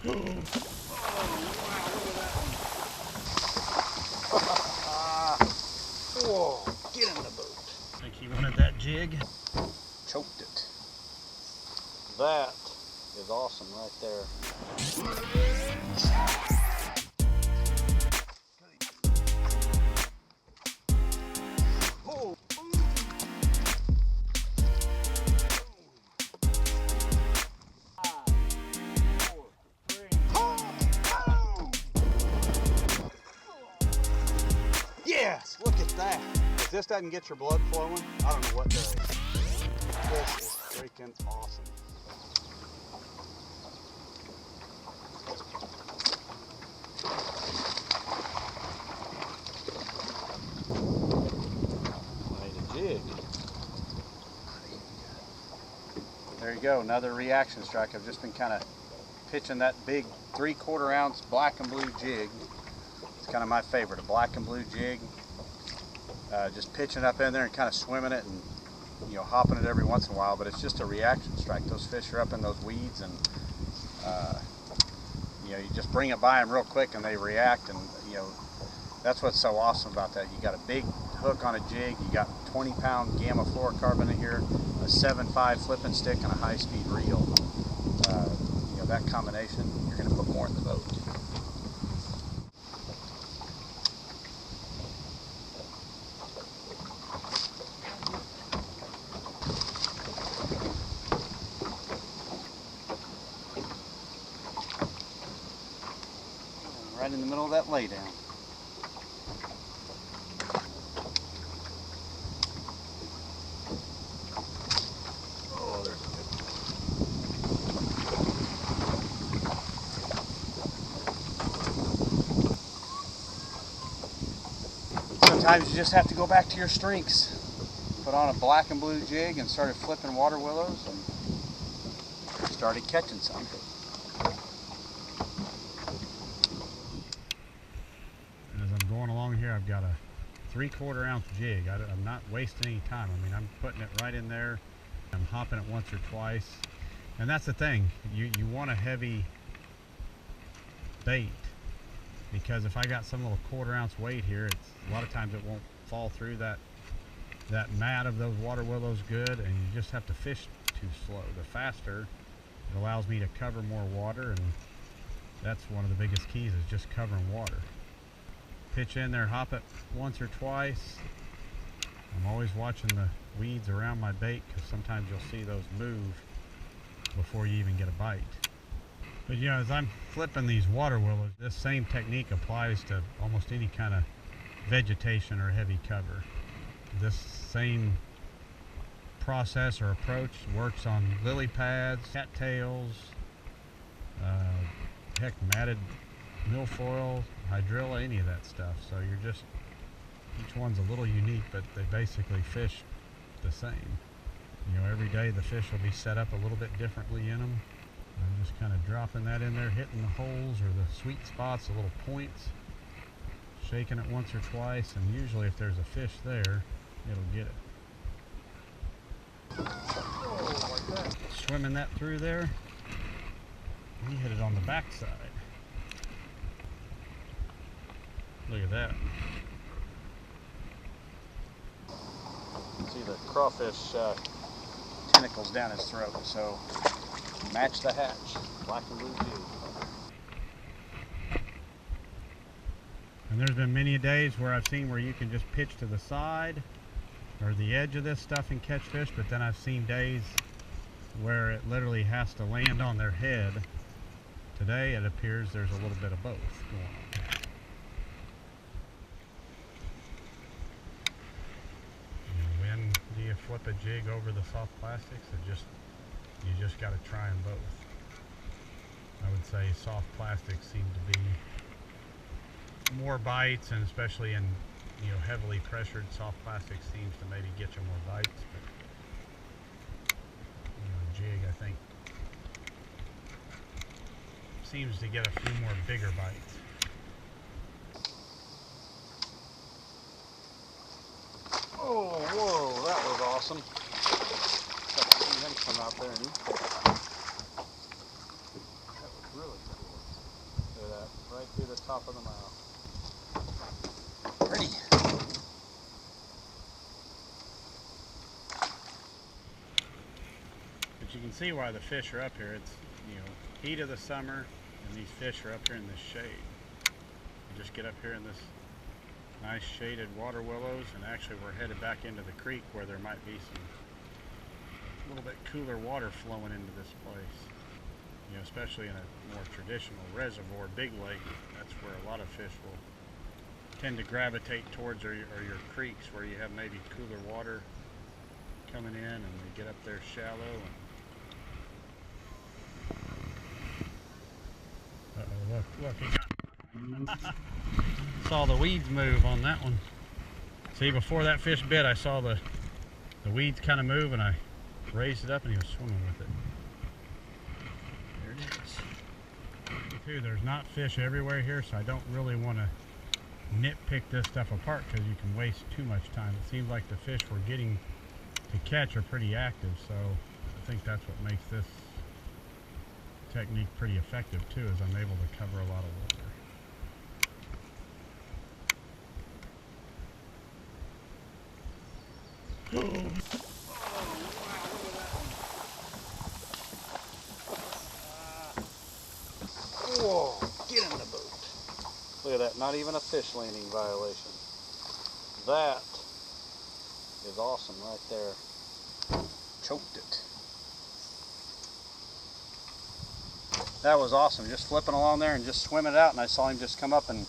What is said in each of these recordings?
Oh, wow, look at that one. Whoa, get in the boat. I think he wanted that jig. Choked it. That is awesome right there. Oh. Yes, look at that. If this doesn't get your blood flowing, I don't know what does. This is freaking awesome. I need a jig. There you go, another reaction strike. I've just been kind of pitching that big 3/4 ounce black and blue jig. It's kind of my favorite, a black and blue jig. Just pitching up in there and kind of swimming it and, you know, hopping it every once in a while, but it's just a reaction strike. Those fish are up in those weeds, and you know, you just bring it by them real quick and they react, and you know, that's what's so awesome about that. You got a big hook on a jig, you got 20-pound gamma fluorocarbon in here, a 7.5 flipping stick, and a high-speed reel. You know, that combination, you're going to put more in the boat. Right in the middle of that laydown. Oh, there's a good one. Sometimes you just have to go back to your strengths. Put on a black and blue jig and started flipping water willows and started catching some. Going along here, I've got a 3/4 ounce jig. I'm not wasting any time. I mean, I'm putting it right in there. I'm hopping it once or twice. And that's the thing, you want a heavy bait, because if I got some little 1/4 ounce weight here, it's a lot of times it won't fall through that mat of those water willows good, and you just have to fish too slow. The faster, it allows me to cover more water, and that's one of the biggest keys, is just covering water. Pitch in there, hop it once or twice. I'm always watching the weeds around my bait, because sometimes you'll see those move before you even get a bite. But you know, as I'm flipping these water willows, this same technique applies to almost any kind of vegetation or heavy cover. This same process or approach works on lily pads, cattails, heck, matted milfoil, hydrilla, any of that stuff. So you're just, each one's a little unique, but they basically fish the same. You know, every day the fish will be set up a little bit differently in them. I'm just kind of dropping that in there, hitting the holes or the sweet spots, the little points, shaking it once or twice, and usually if there's a fish there, it'll get it. Oh, like that. Swimming that through there. He hit it on the backside. Look at that. You can see the crawfish tentacles down his throat, so match the hatch, black and blue jig. And there's been many days where I've seen where you can just pitch to the side or the edge of this stuff and catch fish, but then I've seen days where it literally has to land on their head. Today it appears there's a little bit of both going on. When do you flip a jig over the soft plastics? You just got to try them both. I would say soft plastics seem to be more bites, and especially in, you know, heavily pressured soft plastic seems to maybe get you more bites. But you know, jig, I think, seems to get a few more bigger bites. Oh, whoa, that was awesome. Got to see him come out there and eat that. That was really cool. top of the mouth. Pretty. But you can see why the fish are up here. It's, you know, heat of the summer, and these fish are up here in this shade. You just get up here in this nice shaded water willows, and actually we're headed back into the creek where there might be some a little bit cooler water flowing into this place. You know, especially in a more traditional reservoir, big lake, that's where a lot of fish will tend to gravitate towards, or your creeks where you have maybe cooler water coming in, and they get up there shallow. And look, he got saw the weeds move on that one. See, before that fish bit, I saw the weeds kind of move, and I raised it up, and he was swimming with it. There it is. There's not fish everywhere here, so I don't really want to nitpick this stuff apart because you can waste too much time. It seems like the fish we're getting to catch are pretty active, so I think that's what makes this technique pretty effective too, is I'm able to cover a lot of water. Oh, wow, look at that one. Whoa, get in the boat. Look at that, not even a fish landing violation. That is awesome right there. Choked it. That was awesome, just flipping along there and just swimming it out, and I saw him just come up and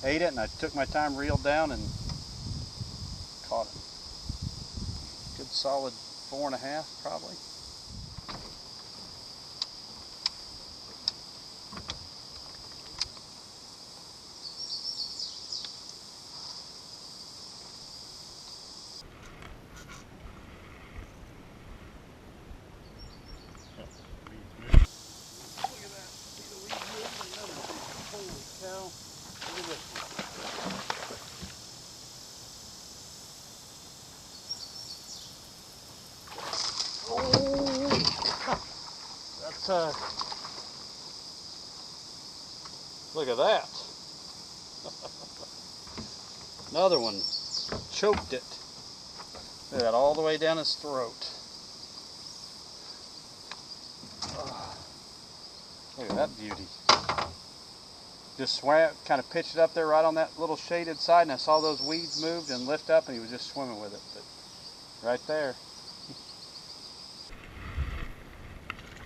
ate it, and I took my time, reeled down, and caught it. Good solid 4.5 probably. Look at that. Another one choked it. Look at that, all the way down his throat. Look at that beauty. Just swam, kind of pitched it up there right on that little shaded side, and I saw those weeds moved and lift up, and he was just swimming with it. But right there.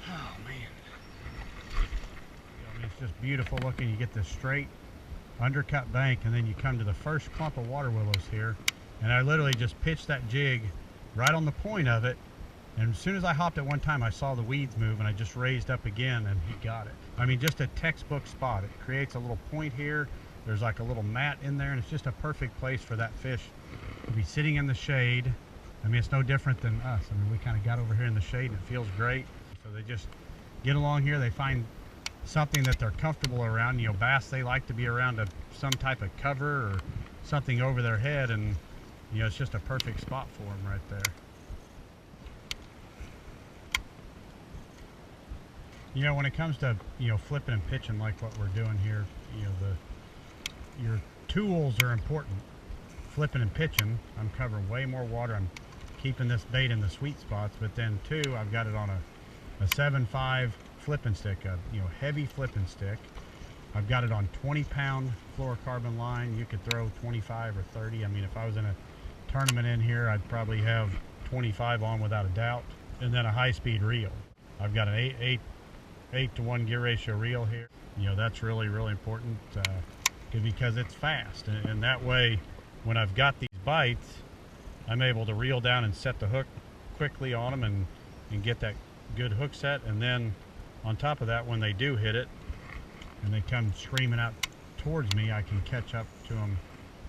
Oh man. I mean, it's just beautiful looking. You get this straight undercut bank, and then you come to the first clump of water willows here, and I literally just pitched that jig right on the point of it, and as soon as I hopped at one time, I saw the weeds move, and I just raised up again, and he got it. I mean, just a textbook spot. It creates a little point here. There's like a little mat in there, and it's just a perfect place for that fish to be sitting in the shade. I mean, it's no different than us. I mean, we kind of got over here in the shade, and it feels great. So they just get along here. They find something that they're comfortable around. You know, bass, they like to be around some type of cover or something over their head, and you know, it's just a perfect spot for them right there. You know, when it comes to, you know, flipping and pitching like what we're doing here, you know, your tools are important. Flipping and pitching, I'm covering way more water. I'm keeping this bait in the sweet spots, but then too, I've got it on a 7.5 flipping stick, a, you know, heavy flipping stick. I've got it on 20-pound fluorocarbon line. You could throw 25 or 30. I mean, if I was in a tournament in here, I'd probably have 25 on without a doubt. And then a high-speed reel. I've got an 8-to-1 gear ratio reel here. You know, that's really, really important because it's fast. And that way, when I've got these bites, I'm able to reel down and set the hook quickly on them and get that good hook set. And then on top of that, when they do hit it and they come screaming out towards me, I can catch up to them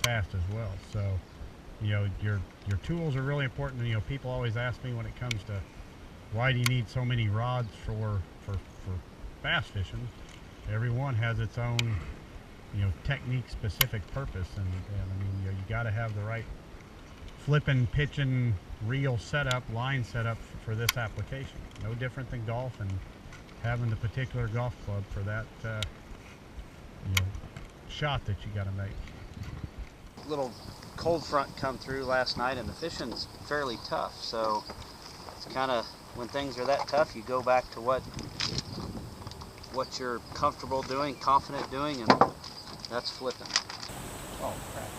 fast as well. So, you know, your tools are really important. And, you know, people always ask me when it comes to why do you need so many rods for bass fishing. Everyone has its own, you know, technique specific purpose, and I mean, you know, you got to have the right flipping, pitching, reel setup, line setup for this application. No different than golf and having the particular golf club for that, you know, shot that you got to make. Little cold front come through last night, and the fishing's fairly tough. So it's kind of, when things are that tough, you go back to what you're comfortable doing, confident doing, and that's flipping. Oh crap!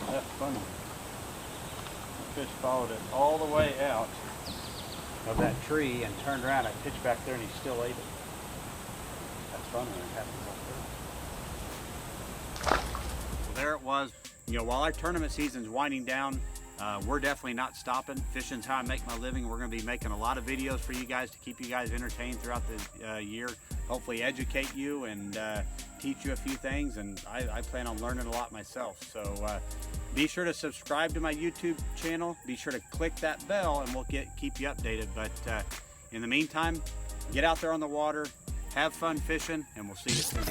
That's funny. The fish followed it all the way out of that tree and turned around. I pitched back there and he still ate it. That's funny when it happens like that. Well, there it was. You know, while our tournament season's winding down, we're definitely not stopping. Fishing's how I make my living. We're going to be making a lot of videos for you guys to keep you guys entertained throughout the year. Hopefully educate you and teach you a few things, and I plan on learning a lot myself. So be sure to subscribe to my YouTube channel. Be sure to click that bell and we'll keep you updated. But in the meantime, get out there on the water, have fun fishing, and we'll see you soon.